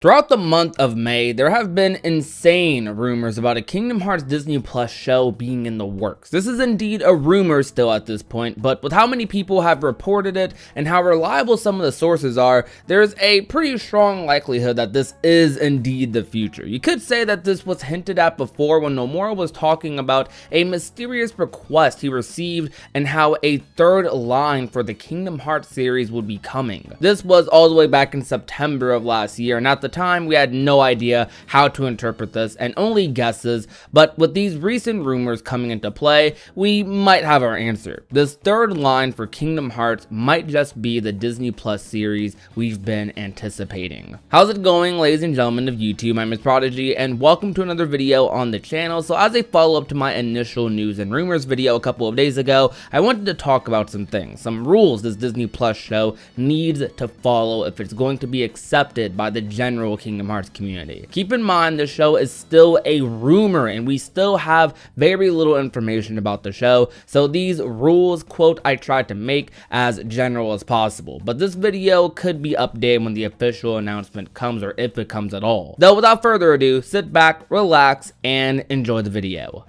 Throughout the month of May, there have been insane rumors about a Kingdom Hearts Disney Plus show being in the works. This is indeed a rumor still at this point, but with how many people have reported it and how reliable some of the sources are, there's a pretty strong likelihood that this is indeed the future. You could say that this was hinted at before when Nomura was talking about a mysterious request he received and how a third line for the Kingdom Hearts series would be coming. This was all the way back in September of last year, and at the time we had no idea how to interpret this and only guesses, but with these recent rumors coming into play, we might have our answer. This third line for Kingdom Hearts might just be the Disney Plus series we've been anticipating. How's it going, ladies and gentlemen of YouTube? My name is Prodigy and welcome to another video on the channel. So as a follow-up to my initial news and rumors video a couple of days ago, I wanted to talk about some things, some rules this Disney Plus show needs to follow if it's going to be accepted by the general Kingdom Hearts community. Keep in mind, the show is still a rumor and we still have very little information about the show, so these rules, quote, I tried to make as general as possible, but this video could be updated when the official announcement comes, or if it comes at all. Though without further ado, sit back, relax, and enjoy the video.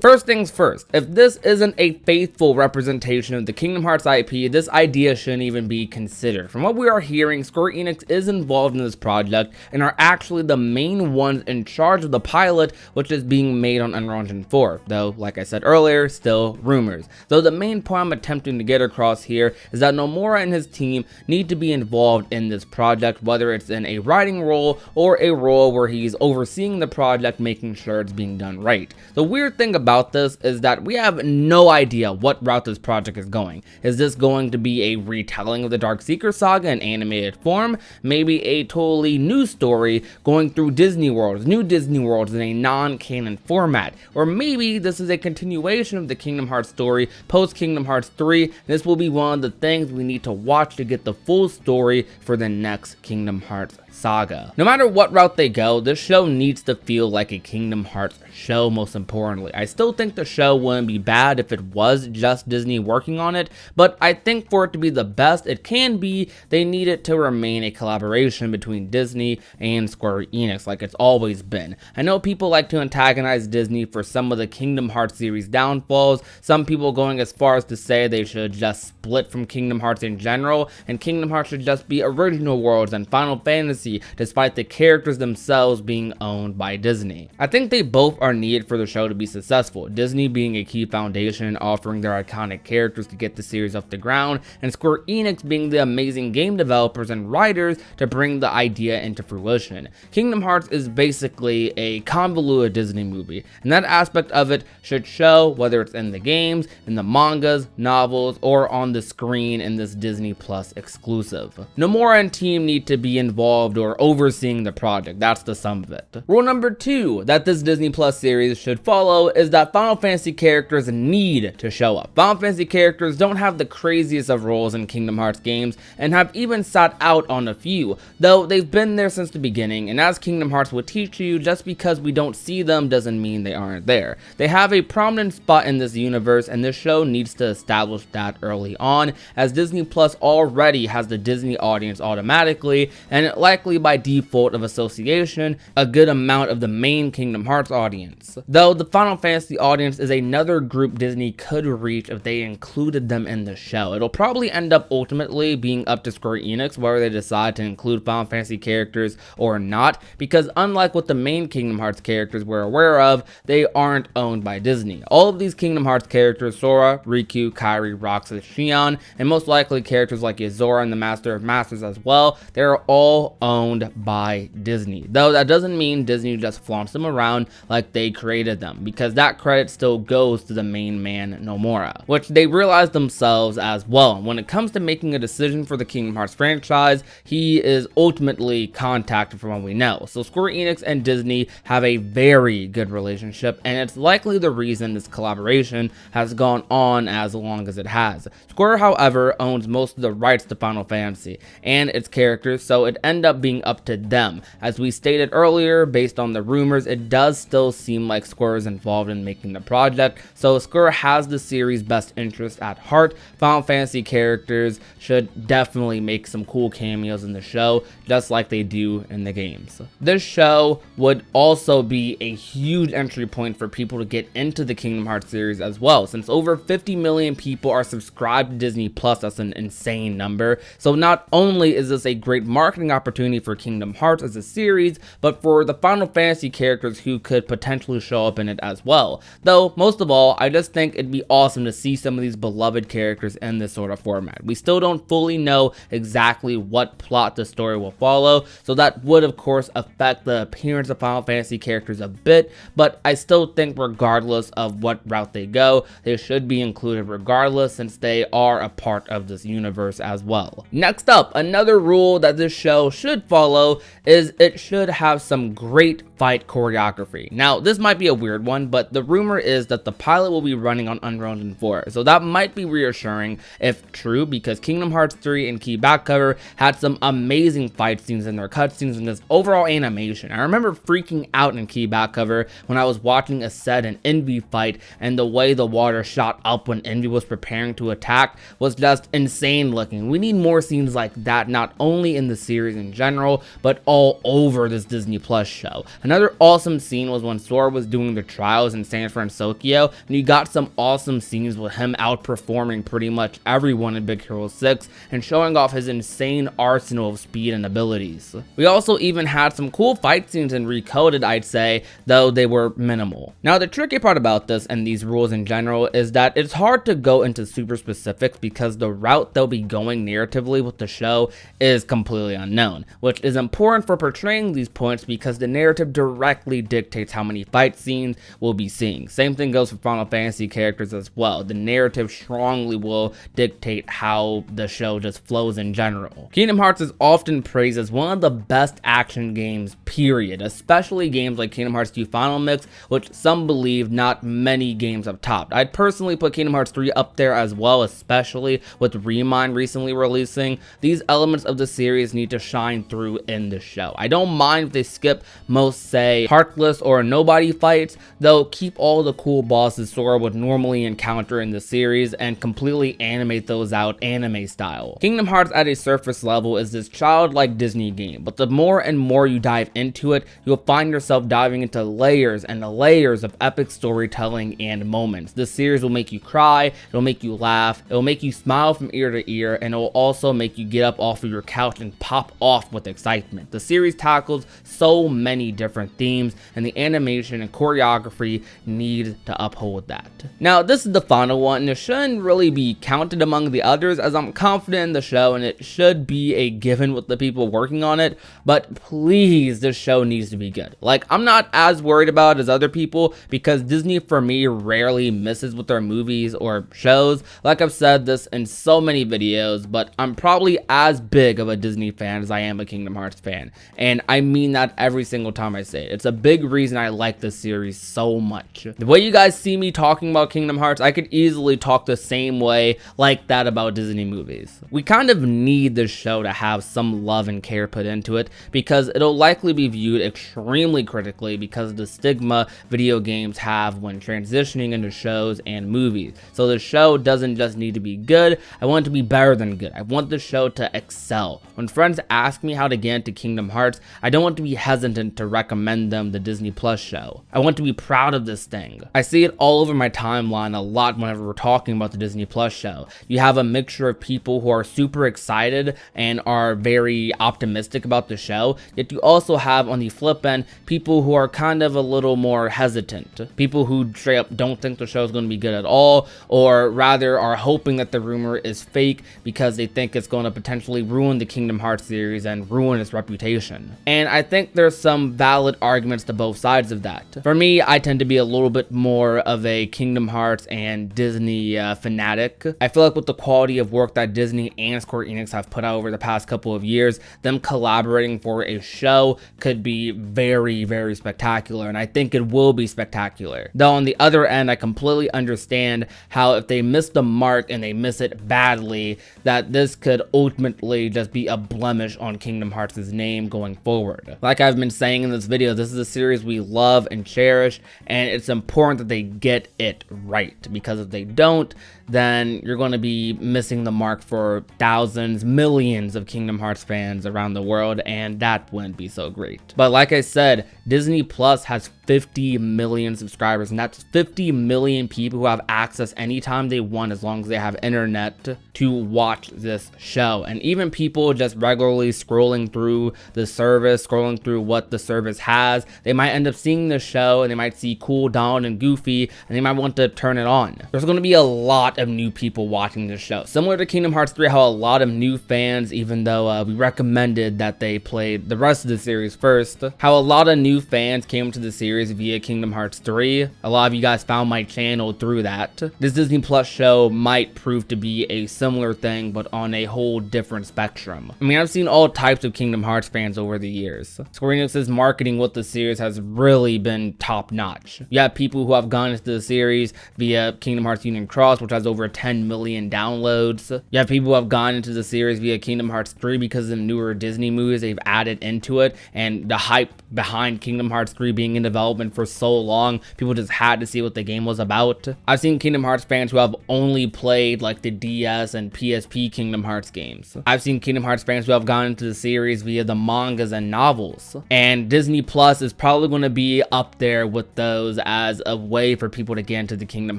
First things first, if this isn't a faithful representation of the Kingdom Hearts IP, this idea shouldn't even be considered. From what we are hearing, Square Enix is involved in this project and are actually the main ones in charge of the pilot, which is being made on Unreal Engine 4, though, like I said earlier, still rumors. Though the main point I'm attempting to get across here is that Nomura and his team need to be involved in this project, whether it's in a writing role or a role where he's overseeing the project, making sure it's being done right. The weird thing about this is that we have no idea what route this project is going. Is this going to be a retelling of the Dark Seeker saga in animated form? Maybe a totally new story going through Disney Worlds, new Disney Worlds in a non-canon format? Or maybe this is a continuation of the Kingdom Hearts story post Kingdom Hearts 3. This will be one of the things we need to watch to get the full story for the next Kingdom Hearts saga. No matter what route they go, this show needs to feel like a Kingdom Hearts show. Most importantly, I still think the show wouldn't be bad if it was just Disney working on it, but I think for it to be the best it can be, they need it to remain a collaboration between Disney and Square Enix like it's always been. I know people like to antagonize Disney for some of the Kingdom Hearts series downfalls, some people going as far as to say they should just split from Kingdom Hearts in general, and Kingdom Hearts should just be Original Worlds and Final Fantasy, despite the characters themselves being owned by Disney. I think they both are needed for the show to be successful, Disney being a key foundation offering their iconic characters to get the series off the ground, and Square Enix being the amazing game developers and writers to bring the idea into fruition. Kingdom Hearts is basically a convoluted Disney movie, and that aspect of it should show, whether it's in the games, in the mangas, novels, or on the screen in this Disney Plus exclusive. Nomura and team need to be involved or overseeing the project. That's the sum of it. Rule number 2 that this Disney Plus series should follow is that Final Fantasy characters need to show up. Final Fantasy characters don't have the craziest of roles in Kingdom Hearts games and have even sat out on a few, though they've been there since the beginning, and as Kingdom Hearts will teach you, just because we don't see them doesn't mean they aren't there. They have a prominent spot in this universe, and this show needs to establish that early on, as Disney Plus already has the Disney audience automatically, and likely by default of association, a good amount of the main Kingdom Hearts audience. Though the Final Fantasy audience is another group Disney could reach if they included them in the show. It'll probably end up ultimately being up to Square Enix whether they decide to include Final Fantasy characters or not, because unlike what the main Kingdom Hearts characters we're aware of, they aren't owned by Disney. All of these Kingdom Hearts characters, Sora, Riku, Kairi, Roxas, Xion, and most likely characters like Yozora and the Master of Masters as well, they're all owned by Disney. Though that doesn't mean Disney just flaunts them around like they created them, because that credit still goes to the main man Nomura, which they realize themselves as well. When it comes to making a decision for the Kingdom Hearts franchise, he is ultimately contacted from what we know. So Square Enix and Disney have a very good relationship, and it's likely the reason this collaboration has gone on as long as it has. Square, however, owns most of the rights to Final Fantasy and its characters, so it ended up up being up to them. As we stated earlier, based on the rumors, it does still seem like Square is involved in making the project, so Square has the series' best interest at heart. Final Fantasy characters should definitely make some cool cameos in the show, just like they do in the games. This show would also be a huge entry point for people to get into the Kingdom Hearts series as well, since over 50 million people are subscribed to Disney Plus. That's an insane number. So not only is this a great marketing opportunity for Kingdom Hearts as a series, but for the Final Fantasy characters who could potentially show up in it as well. Though, most of all, I just think it'd be awesome to see some of these beloved characters in this sort of format. We still don't fully know exactly what plot the story will follow, so that would of course affect the appearance of Final Fantasy characters a bit, but I still think regardless of what route they go, they should be included regardless, since they are a part of this universe as well. Next up, another rule that this show should follow is it should have some great fight choreography. Now, this might be a weird one, but the rumor is that the pilot will be running on Unreal Engine 4, so that might be reassuring if true, because Kingdom Hearts 3 and Key Back Cover had some amazing fight scenes in their cutscenes and just overall animation. I remember freaking out in Key Back Cover when I was watching a Sed and Envy fight, and the way the water shot up when Envy was preparing to attack was just insane looking. We need more scenes like that, not only in the series in general, but all over this Disney Plus show. Another awesome scene was when Sora was doing the trials in San Francisco, and you got some awesome scenes with him outperforming pretty much everyone in Big Hero 6 and showing off his insane arsenal of speed and abilities. We also even had some cool fight scenes in Recoded, I'd say, though they were minimal. Now, the tricky part about this and these rules in general is that it's hard to go into super specifics because the route they'll be going narratively with the show is completely unknown, which is important for portraying these points because the narrative directly dictates how many fight scenes we'll be seeing. Same thing goes for Final Fantasy characters as well. The narrative strongly will dictate how the show just flows in general. Kingdom Hearts is often praised as one of the best action games, period, especially games like Kingdom Hearts 2 Final Mix, which some believe not many games have topped. I'd personally put Kingdom Hearts 3 up there as well, especially with Remind recently releasing. These elements of the series need to shine through in the show. I don't mind if they skip most, say, Heartless or Nobody fights, though keep all the cool bosses Sora would normally encounter in the series and completely animate those out anime style. Kingdom Hearts at a surface level is this childlike Disney game, but the more and more you dive into it, you'll find yourself diving into layers and layers of epic storytelling and moments. This series will make you cry, it'll make you laugh, it'll make you smile from ear to ear, and it'll also make you get up off of your couch and pop off with excitement. The series tackles so many different themes, and the animation and choreography need to uphold that. Now, this is the final one, and it shouldn't really be counted among the others, as I'm confident in the show and it should be a given with the people working on it, but please, this show needs to be good. Like, I'm not as worried about it as other people because Disney for me rarely misses with their movies or shows. Like I've said this in so many videos, but I'm probably as big of a Disney fan as I am a Kingdom Hearts fan, and I mean that every single time I say it. It's a big reason I like this series so much. The way you guys see me talking about Kingdom Hearts, I could easily talk the same way like that about Disney movies. We kind of need this show to have some love and care put into it because it'll likely be viewed extremely critically because of the stigma video games have when transitioning into shows and movies. So the show doesn't just need to be good, I want it to be better than good. I want the show to excel. When friends ask me how to get into Kingdom Hearts, I don't want to be hesitant to recommend them the Disney Plus show. I want to be proud of this thing. I see it all over my timeline a lot whenever we're talking about the Disney Plus show. You have a mixture of people who are super excited and are very optimistic about the show, yet you also have on the flip end people who are kind of a little more hesitant. People who straight up don't think the show is going to be good at all, or rather are hoping that the rumor is fake because they think it's going to potentially ruin the Kingdom Hearts series and ruin its reputation. And I think there's some valid valid arguments to both sides of that. For me, I tend to be a little bit more of a Kingdom Hearts and Disney fanatic. I feel like with the quality of work that Disney and Square Enix have put out over the past couple of years, them collaborating for a show could be very, very spectacular, and I think it will be spectacular. Though on the other end, I completely understand how if they miss the mark and they miss it badly, that this could ultimately just be a blemish on Kingdom Hearts' name going forward. Like I've been saying in this video, this is a series we love and cherish, and it's important that they get it right, because if they don't, then you're going to be missing the mark for thousands, millions of Kingdom Hearts fans around the world, and that wouldn't be so great. But like I said, Disney Plus has 50 million subscribers, and that's 50 million people who have access anytime they want, as long as they have internet, to watch this show. And even people just regularly scrolling through the service, scrolling through what the service has, they might end up seeing the show and they might see Cool, Donald, and Goofy, and they might want to turn it on. There's going to be a lot of new people watching this show. Similar to Kingdom Hearts 3, how a lot of new fans, even though we recommended that they played the rest of the series first, how a lot of new fans came to the series via Kingdom Hearts 3. A lot of you guys found my channel through that. This Disney Plus show might prove to be a similar thing, but on a whole different spectrum. I mean, I've seen all types of Kingdom Hearts fans over the years. Square Enix's marketing with the series has really been top notch. You have people who have gone into the series via Kingdom Hearts Union Cross, which has over 10 million downloads. You have people who have gone into the series via Kingdom Hearts 3 because of the newer Disney movies they've added into it, and the hype behind Kingdom Hearts 3 being in development for so long, people just had to see what the game was about. I've seen Kingdom Hearts fans who have only played like the DS and PSP Kingdom Hearts games. I've seen Kingdom Hearts fans who have gone into the series via the mangas and novels. And Disney Plus is probably going to be up there with those as a way for people to get into the Kingdom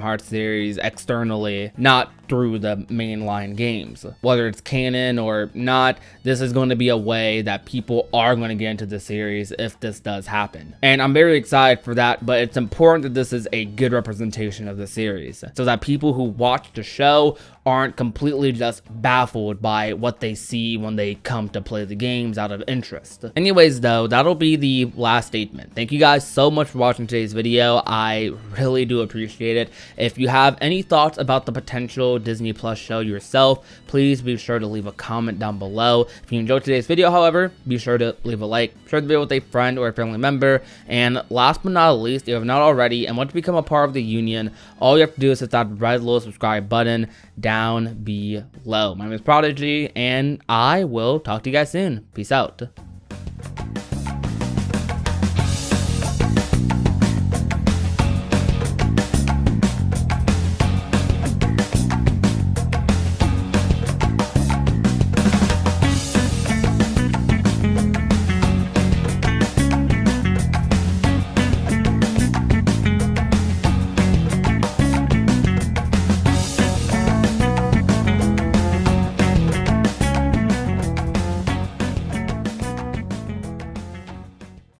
Hearts series externally, not through the mainline games. Whether it's canon or not, this is going to be a way that people are going to get into the series if this does happen. And I'm very excited for that, but it's important that this is a good representation of the series, so that people who watch the show aren't completely just baffled by what they see when they come to play the games out of interest. Anyways though, that'll be the last statement. Thank you guys so much for watching today's video. I really do appreciate it. If you have any thoughts about the potential Disney Plus show yourself, please be sure to leave a comment down below. If you enjoyed today's video, however, be sure to leave a like, share the video with a friend or a family member, and last but not least, if you have not already and want to become a part of the union, all you have to do is hit that red little subscribe button down below. My name is Prodigy, and I will talk to you guys soon. Peace out.